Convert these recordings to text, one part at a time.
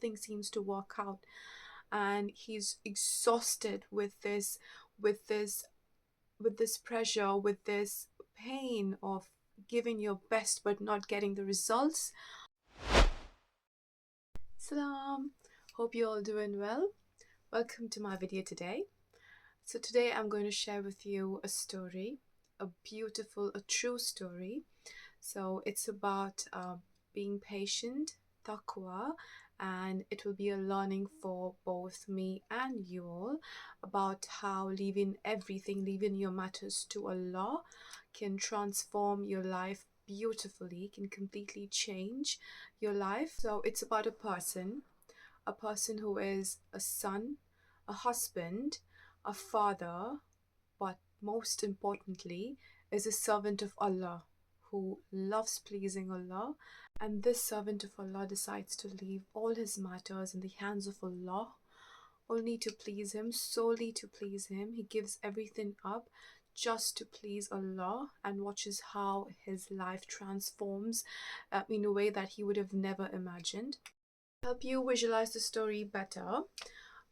nothing seems to work out, and he's exhausted with this with this pressure, with this pain of giving your best but not getting the results. Salam, hope you're all doing well. Welcome to my video today. So today I'm going to share with you a story, a beautiful, a true story. So it's about being patient, taqwa, and it will be a learning for both me and you all about how leaving your matters to Allah can transform your life beautifully, can completely change your life. So it's about a person who is a son, a husband, a father, but most importantly is a servant of Allah who loves pleasing Allah. And this servant of Allah decides to leave all his matters in the hands of Allah, only to please Him, solely to please Him. He gives everything up just to please Allah, and watches how his life transforms in a way that he would have never imagined. To help you visualize the story better,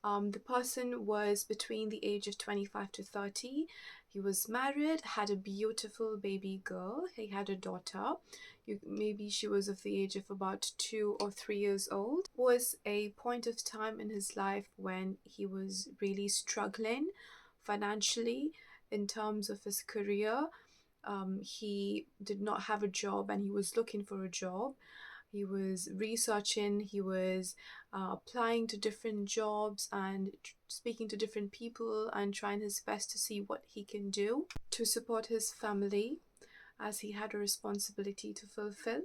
the person was between the age of 25 to 30. He was married, had a beautiful baby girl. He had a daughter. Maybe she was of the age of about 2 or 3 years old. It was a point of time in his life when he was really struggling financially in terms of his career. He did not have a job and he was looking for a job. He was researching, he was applying to different jobs and speaking to different people and trying his best to see what he can do to support his family, as he had a responsibility to fulfill.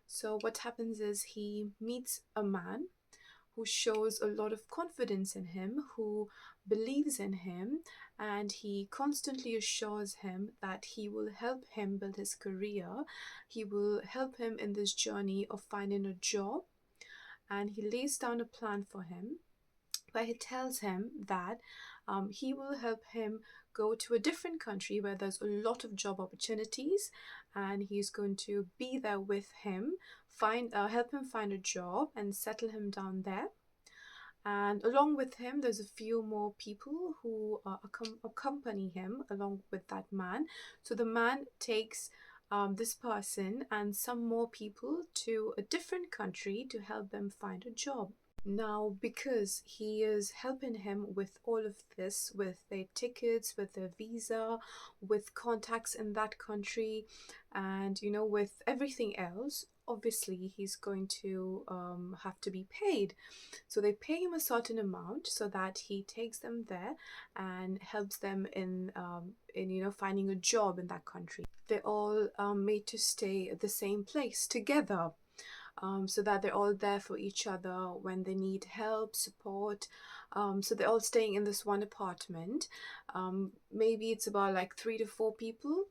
So what happens is he meets a man who shows a lot of confidence in him, who believes in him, and he constantly assures him that he will help him build his career. He will help him in this journey of finding a job, and he lays down a plan for him where he tells him that he will help him go to a different country where there's a lot of job opportunities, and he's going to be there with him, help him find a job and settle him down there. And along with him, there's a few more people who accompany him along with that man. So the man takes this person and some more people to a different country to help them find a job. Now, because he is helping him with all of this, with their tickets, with their visa, with contacts in that country, and with everything else, obviously he's going to have to be paid. So they pay him a certain amount so that he takes them there and helps them in finding a job in that country. They're all made to stay at the same place together. So that they're all there for each other when they need help, support. So they're all staying in this one apartment. Maybe it's about like 3 to 4 people,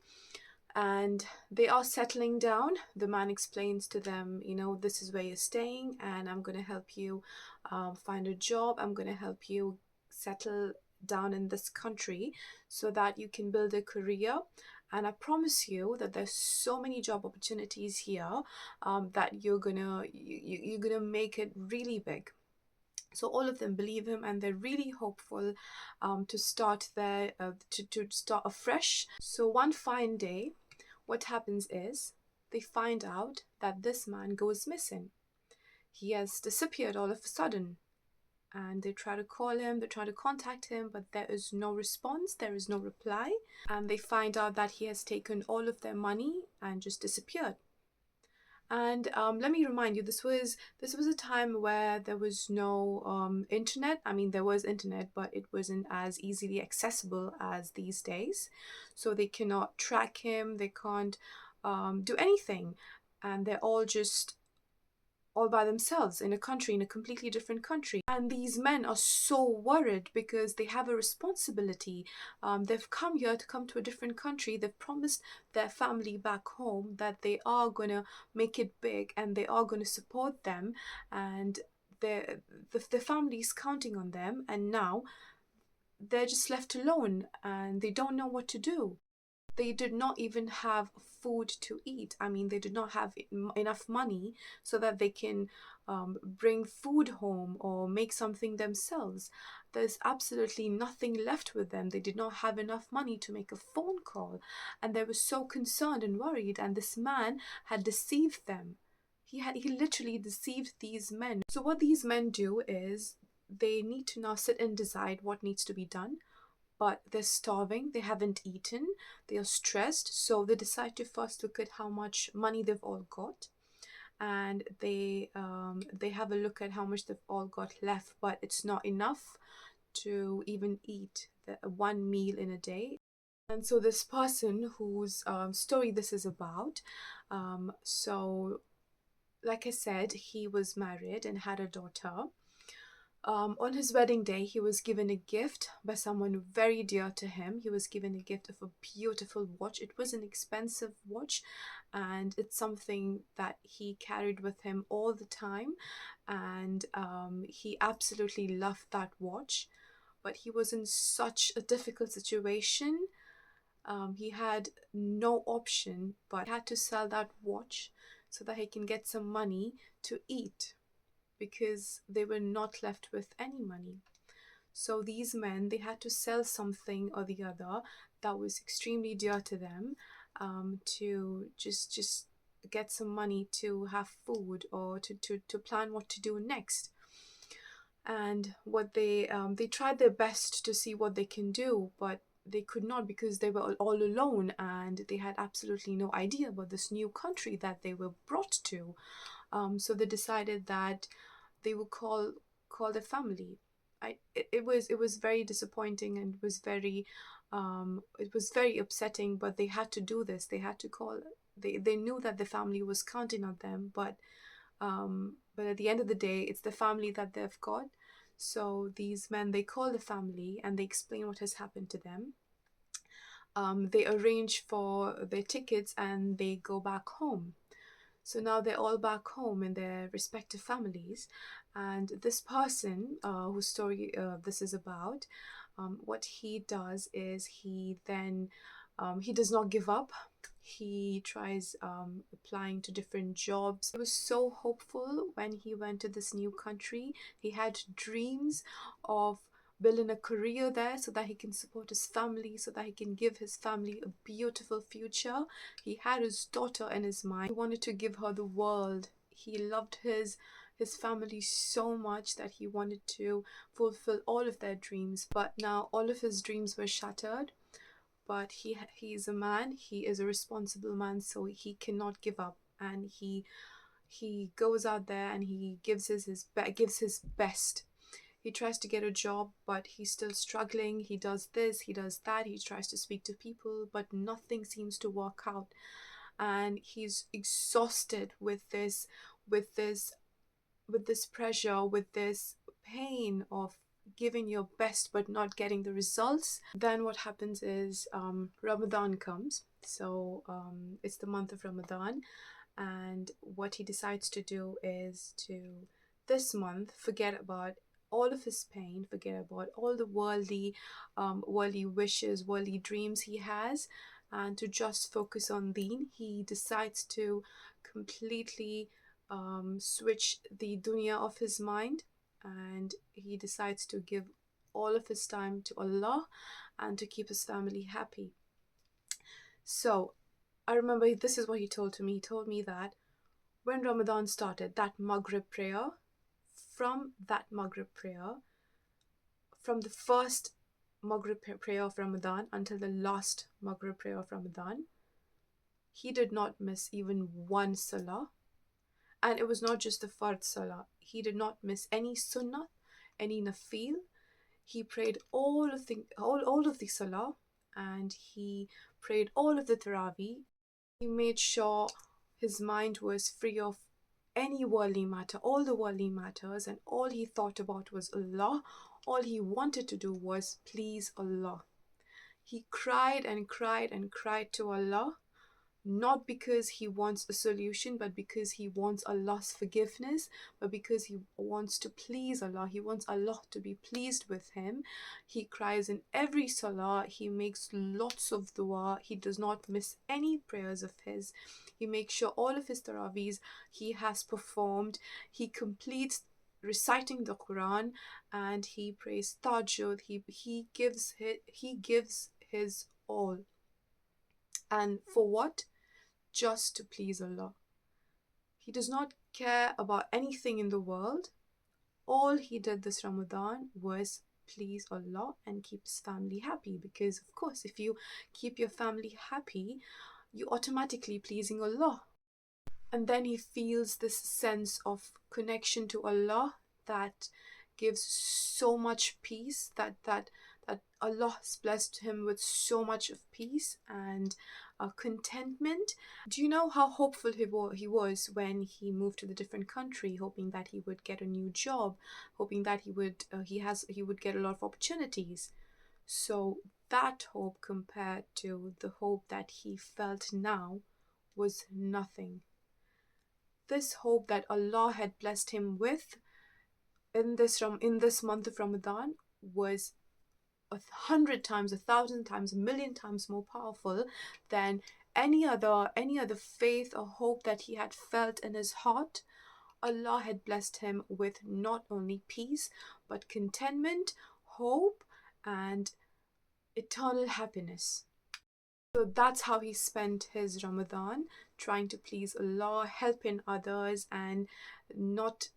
and they are settling down. The man explains to them, this is where you're staying, and I'm going to help you find a job. I'm going to help you settle down in this country so that you can build a career. And I promise you that there's so many job opportunities here that you're gonna make it really big. So all of them believe him, and they're really hopeful to start there, to start afresh. So one fine day, what happens is they find out that this man goes missing. He has disappeared all of a sudden. And they try to call him, they try to contact him, but there is no response, there is no reply. And they find out that he has taken all of their money and just disappeared. And let me remind you, this was a time where there was no internet. I mean, there was internet, but it wasn't as easily accessible as these days. So they cannot track him, they can't do anything. And they're all by themselves in a completely different country. And these men are so worried because they have a responsibility. They've come here to come to a different country. They've promised their family back home that they are going to make it big and they are going to support them, and the family is counting on them, and now they're just left alone and they don't know what to do. They did not even have food to eat. I mean, they did not have enough money so that they can bring food home or make something themselves. There's absolutely nothing left with them. They did not have enough money to make a phone call, and they were so concerned and worried. And this man had deceived them. He literally deceived these men. So what these men do is they need to now sit and decide what needs to be done, but they're starving, they haven't eaten, they are stressed, so they decide to first look at how much money they've all got, and they have a look at how much they've all got left, but it's not enough to even eat one meal in a day. And so this person whose story this is about, so like I said, he was married and had a daughter. On his wedding day, he was given a gift by someone very dear to him. He was given a gift of a beautiful watch. It was an expensive watch, and it's something that he carried with him all the time. And he absolutely loved that watch. But he was in such a difficult situation. He had no option, but he had to sell that watch so that he can get some money to eat, because they were not left with any money. So these men, they had to sell something or the other that was extremely dear to them, to just get some money to have food, or to plan what to do next. And what they tried their best to see what they can do, but they could not, because they were all alone, and they had absolutely no idea about this new country that they were brought to. So they decided that they would call their family. It was very disappointing, and it was very upsetting, but they had to do this. They had to call. They knew that the family was counting on them, but at the end of the day, it's the family that they've got. So these men, they call the family and they explain what has happened to them. They arrange for their tickets and they go back home. So now they're all back home in their respective families, and this person, whose story this is about, what he does is he does not give up. He tries applying to different jobs. He was so hopeful when he went to this new country. He had dreams of building a career there so that he can support his family, so that he can give his family a beautiful future. He had his daughter in his mind. He wanted to give her the world. He loved his family so much that he wanted to fulfill all of their dreams. But now all of his dreams were shattered. But he is a man. He is a responsible man, so he cannot give up. And he goes out there and he gives his best. He tries to get a job, but he's still struggling. He does this, he does that. He tries to speak to people, but nothing seems to work out. And he's exhausted with this pressure, with this pain of giving your best but not getting the results. Then what happens is Ramadan comes. So it's the month of Ramadan, and what he decides to do is to this month forget about all of his pain, forget about all the worldly wishes, worldly dreams he has, and to just focus on Deen. He decides to completely switch the dunya of his mind, and he decides to give all of his time to Allah and to keep his family happy. So I remember this is what he told to me. He told me that when Ramadan started, that Maghrib prayer, from the first Maghrib prayer of Ramadan until the last Maghrib prayer of Ramadan, he did not miss even one salah. And it was not just the fard salah. He did not miss any sunnah, any nafil. He prayed all of the salah, and he prayed all of the tarawih. He made sure his mind was free of any worldly matter, all the worldly matters, and all he thought about was Allah. All he wanted to do was please Allah. He cried and cried and cried to Allah not because he wants a solution, but because he wants Allah's forgiveness, but because he wants to please Allah. He wants Allah to be pleased with him. He cries in every salah. He makes lots of dua. He does not miss any prayers of his. He makes sure all of his taraweehs he has performed. He completes reciting the Quran, and he prays tahajjud. He gives his all. And for what? Just to please Allah. He does not care about anything in the world. All he did this Ramadan was please Allah and keep his family happy, because of course if you keep your family happy, you're automatically pleasing Allah. And then he feels this sense of connection to Allah that gives so much peace, that Allah has blessed him with so much of peace and contentment. Do you know how hopeful he was when he moved to the different country, hoping that he would get a new job, hoping that he would get a lot of opportunities? So that hope compared to the hope that he felt now was nothing. This hope that Allah had blessed him with in this month of Ramadan was 100 times, 1,000 times, 1,000,000 times more powerful than any other faith or hope that he had felt in his heart. Allah had blessed him with not only peace, but contentment, hope, and eternal happiness. So that's how he spent his Ramadan, trying to please Allah, helping others, and not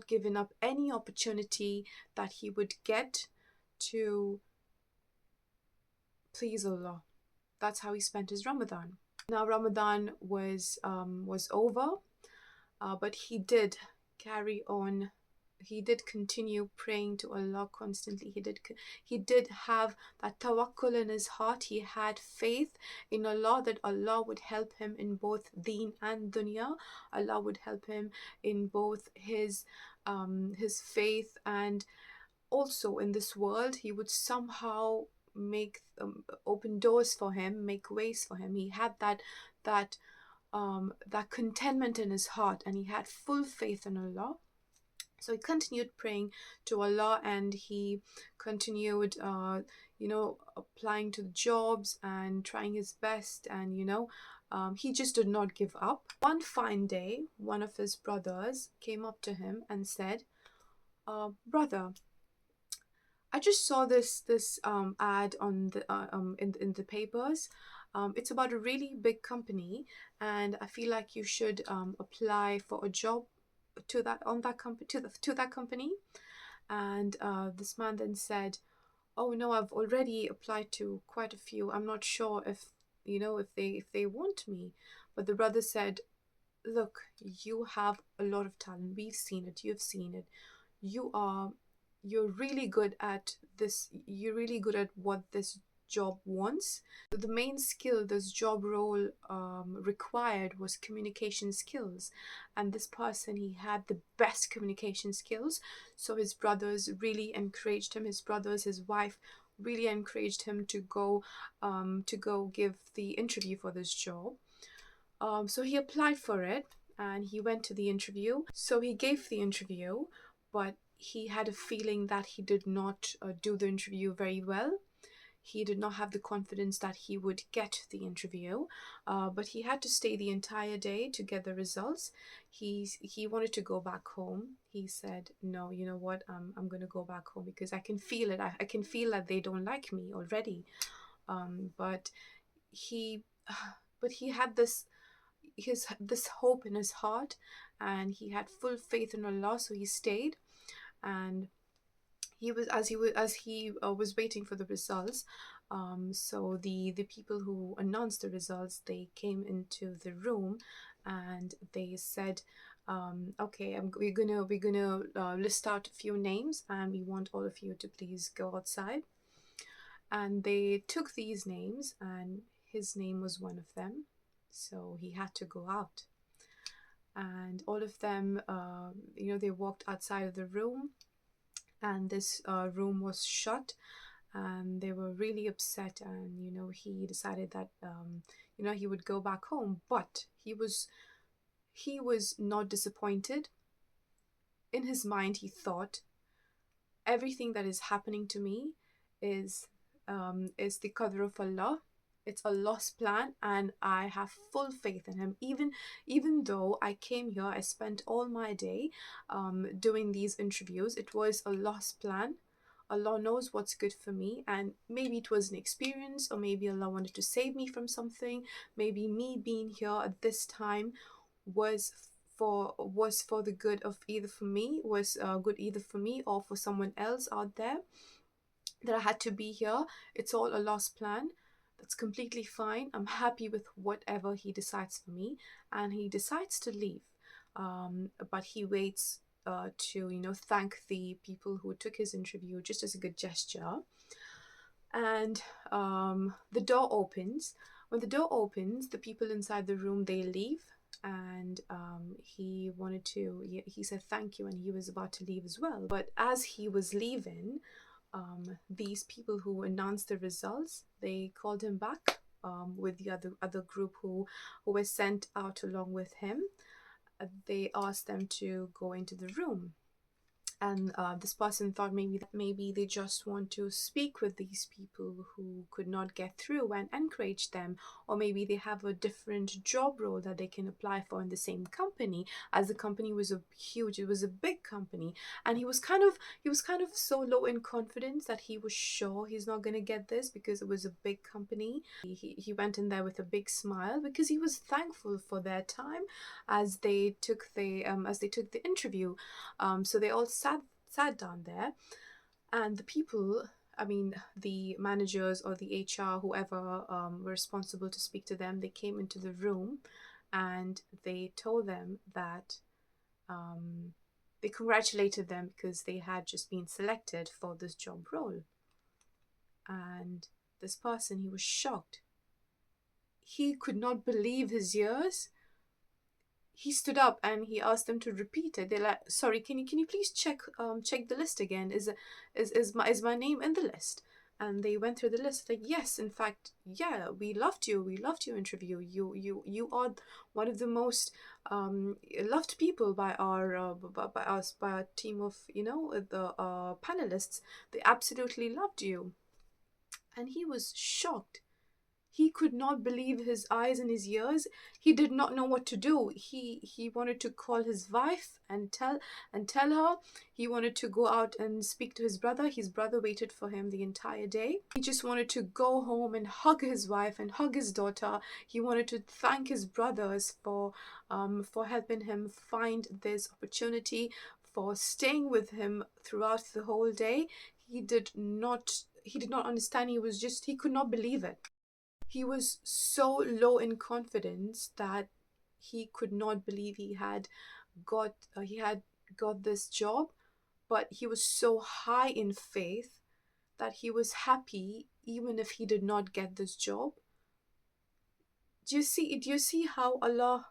giving up any opportunity that he would get to please Allah. That's how he spent his Ramadan. Now Ramadan was over, but he did carry on. He did continue praying to Allah constantly. He did have that tawakkul in his heart. He had faith in Allah that Allah would help him in both deen and dunya. Allah would help him in both his faith and also in this world. He would somehow make open doors for him, make ways for him. He had that contentment in his heart, and he had full faith in Allah. So he continued praying to Allah, and he continued applying to the jobs and trying his best, and he just did not give up. One fine day, one of his brothers came up to him and said, brother, I just saw this ad on the in the papers. It's about a really big company, and I feel like you should apply for a job to that company. And this man then said, oh no, I've already applied to quite a few. I'm not sure if they want me. But the brother said, look, you have a lot of talent. We've seen it. You've seen it. You're really good at this. You're really good at what this job wants. The main skill this job role required was communication skills, and this person, he had the best communication skills. So his brothers really encouraged him. His brothers, his wife really encouraged him to go give the interview for this job. So he applied for it, and he went to the interview. So he gave the interview, but he had a feeling that he did not do the interview very well. He did not have the confidence that he would get the interview, but he had to stay the entire day to get the results. He wanted to go back home. He said, no, you know what, I'm going to go back home because I can feel it. I can feel that they don't like me already. But he had this hope in his heart, and he had full faith in Allah, so he stayed. And he was waiting for the results. So the people who announced the results, they came into the room, and they said, okay, we're gonna list out a few names, and we want all of you to please go outside. And they took these names, and his name was one of them, so he had to go out. And all of them, they walked outside of the room, and this room was shut, and they were really upset. And he decided that he would go back home, but he was not disappointed. In his mind, he thought, everything that is happening to me is the qadr of Allah. It's Allah's plan, and I have full faith in Him. Even though I came here, I spent all my day doing these interviews. It was Allah's plan. Allah knows what's good for me, and maybe it was an experience, or maybe Allah wanted to save me from something. Maybe me being here at this time was for the good of either for me was good either for me or for someone else out there, that I had to be here. It's all Allah's plan. That's completely fine. I'm happy with whatever He decides for me. And he decides to leave, but he waits to thank the people who took his interview, just as a good gesture. And the door opens. When the door opens, the people inside the room, they leave. And he said thank you, and he was about to leave as well. But as he was leaving, these people who announced the results, they called him back with the other group who were sent out along with him. They asked them to go into the room. And this person thought maybe they just want to speak with these people who could not get through and encourage them, or maybe they have a different job role that they can apply for in the same company, as the company was it was a big company. And he was kind of so low in confidence that he was sure he's not going to get this, because it was a big company. He went in there with a big smile, because he was thankful for their time as they took the interview. So they all sat down there, and the people, the managers or the HR, whoever were responsible to speak to them, they came into the room and they told them that they congratulated them because they had just been selected for this job role. And this person, he was shocked. He could not believe his ears. He stood up and he asked them to repeat it. They're like, sorry, can you please check the list again? Is my name in the list? And they went through the list, like, yes, in fact, yeah, we loved your interview. You are one of the most loved people by our team of the panelists. They absolutely loved you. And he was shocked. He could not believe his eyes and his ears. He did not know what to do. He wanted to call his wife and tell her. He wanted to go out and speak to his brother. His brother waited for him the entire day. He just wanted to go home and hug his wife and hug his daughter. He wanted to thank his brothers for helping him find this opportunity, for staying with him throughout the whole day. He did not understand. He could not believe it. He was so low in confidence that he could not believe he had got this job, but he was so high in faith that he was happy even if he did not get this job. Do you see how Allah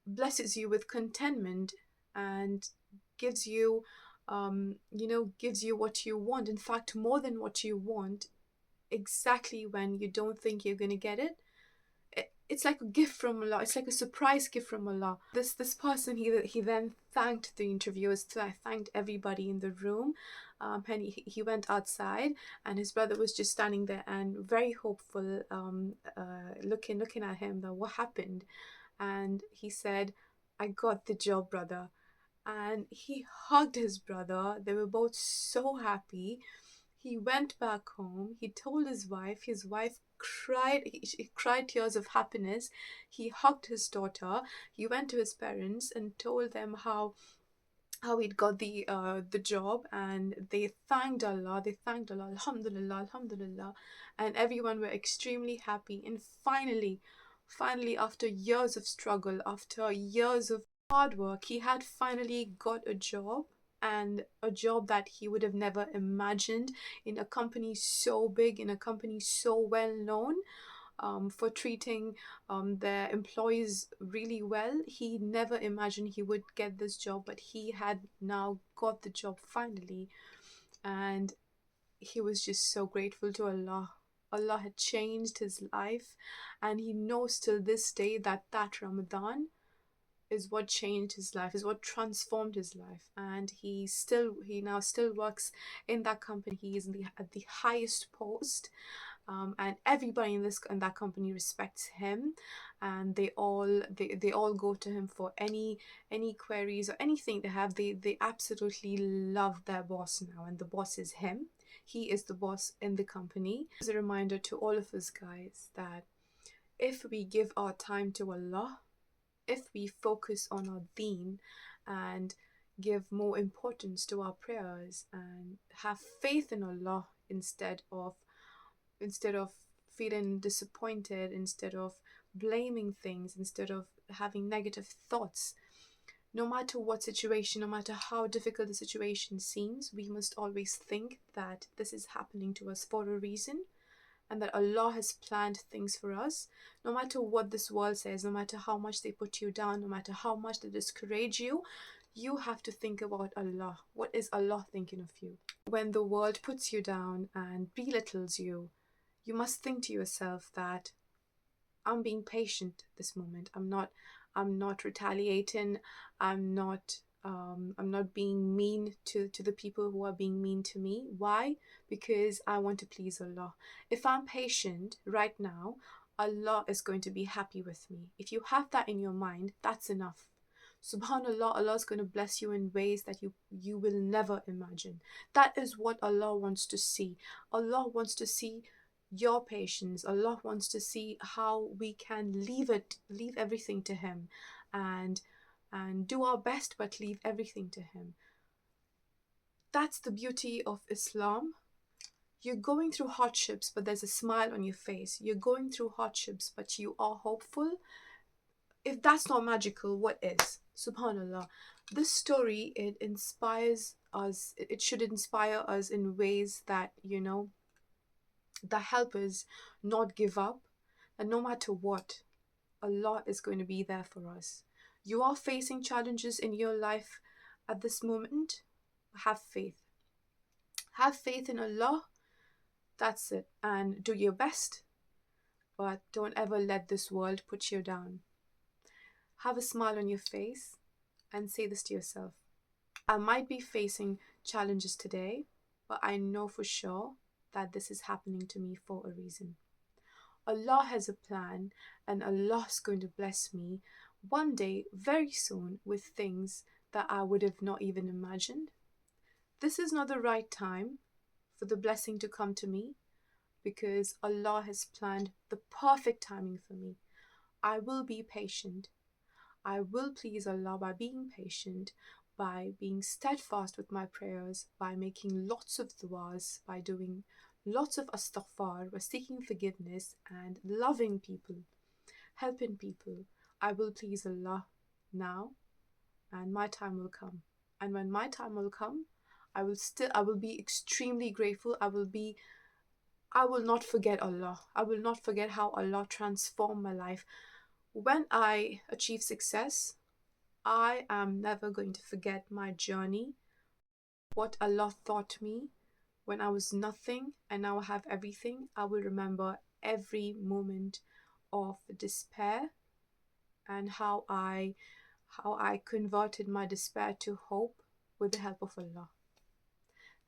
blesses you with contentment and gives you what you want, in fact more than what you want, exactly when you don't think you're going to get it. It's like a gift from Allah. It's like a surprise gift from Allah. This person, he then thanked the interviewers, thanked everybody in the room, and he went outside, and his brother was just standing there and very hopeful, looking at him, that what happened. And he said, I got the job, brother. And he hugged his brother. They were both so happy. He went back home. He told his wife. His wife cried. She cried tears of happiness. He hugged his daughter. He went to his parents and told them how he'd got the job, and they thanked Allah. Alhamdulillah, Alhamdulillah. And everyone were extremely happy. And finally, after years of struggle, after years of hard work, he had finally got a job, and a job that he would have never imagined, in a company so big, in a company so well known for treating their employees really well. He never imagined he would get this job, but he had now got the job finally. And he was just so grateful to Allah. Allah had changed his life, and he knows till this day that that Ramadan is what changed his life, is what transformed his life. And he now still works in that company. He is at the highest post, and everybody in that company respects him, and they all go to him for any queries or anything they have. They absolutely love their boss now, and the boss is him. He is the boss in the company. It's a reminder to all of us guys that if we give our time to Allah, if we focus on our deen and give more importance to our prayers and have faith in Allah instead of feeling disappointed, instead of blaming things, instead of having negative thoughts, no matter what situation, no matter how difficult the situation seems, we must always think that this is happening to us for a reason, and that Allah has planned things for us. No matter what this world says, no matter how much they put you down, no matter how much they discourage you, you have to think about Allah. What is Allah thinking of you? When the world puts you down and belittles you, you must think to yourself that I'm being patient this moment. I'm not retaliating. I'm not being mean to the people who are being mean to me. Why? Because I want to please Allah. If I'm patient right now, Allah is going to be happy with me. If you have that in your mind, that's enough. Subhanallah, Allah is going to bless you in ways that you will never imagine. That is what Allah wants to see. Allah wants to see your patience. Allah wants to see how we can leave everything to Him, and do our best, but leave everything to Him. That's the beauty of Islam. You're going through hardships, but there's a smile on your face. You're going through hardships, but you are hopeful. If that's not magical, what is? Subhanallah. This story, it inspires us. It should inspire us in ways that, that help us not give up, and no matter what, Allah is going to be there for us. You are facing challenges in your life at this moment. Have faith. Have faith in Allah. That's it. And do your best, but don't ever let this world put you down. Have a smile on your face and say this to yourself: I might be facing challenges today, but I know for sure that this is happening to me for a reason. Allah has a plan, and Allah is going to bless me one day very soon with things that I would have not even imagined. This is not the right time for the blessing to come to me, because Allah has planned the perfect timing for me. I will be patient. I will please Allah by being patient, by being steadfast with my prayers, by making lots of du'as, by doing lots of astaghfar, by seeking forgiveness and loving people, helping people. I will please Allah now, and my time will come. And when my time will come, I will be extremely grateful. I will not forget Allah. I will not forget how Allah transformed my life. When I achieve success, I am never going to forget my journey, what Allah taught me when I was nothing and now I have everything. I will remember every moment of despair and how I converted my despair to hope with the help of Allah.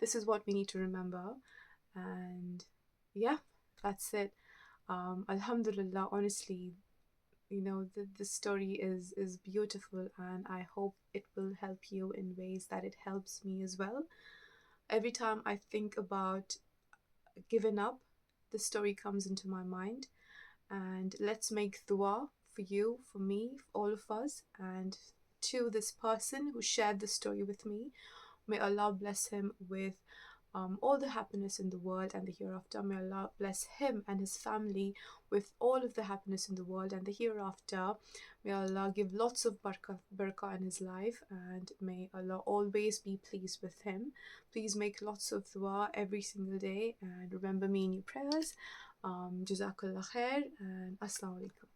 This is what we need to remember. And yeah, that's it. Alhamdulillah, honestly, the story is beautiful, and I hope it will help you in ways that it helps me as well. Every time I think about giving up, the story comes into my mind. And let's make dua for you, for me, for all of us, and to this person who shared the story with me. May Allah bless him with all the happiness in the world and the hereafter. May Allah bless him and his family with all of the happiness in the world and the hereafter. May Allah give lots of barakah in his life, and may Allah always be pleased with him. Please make lots of dua every single day, and remember me in your prayers. Jazakallah khair, and assalamu alaikum.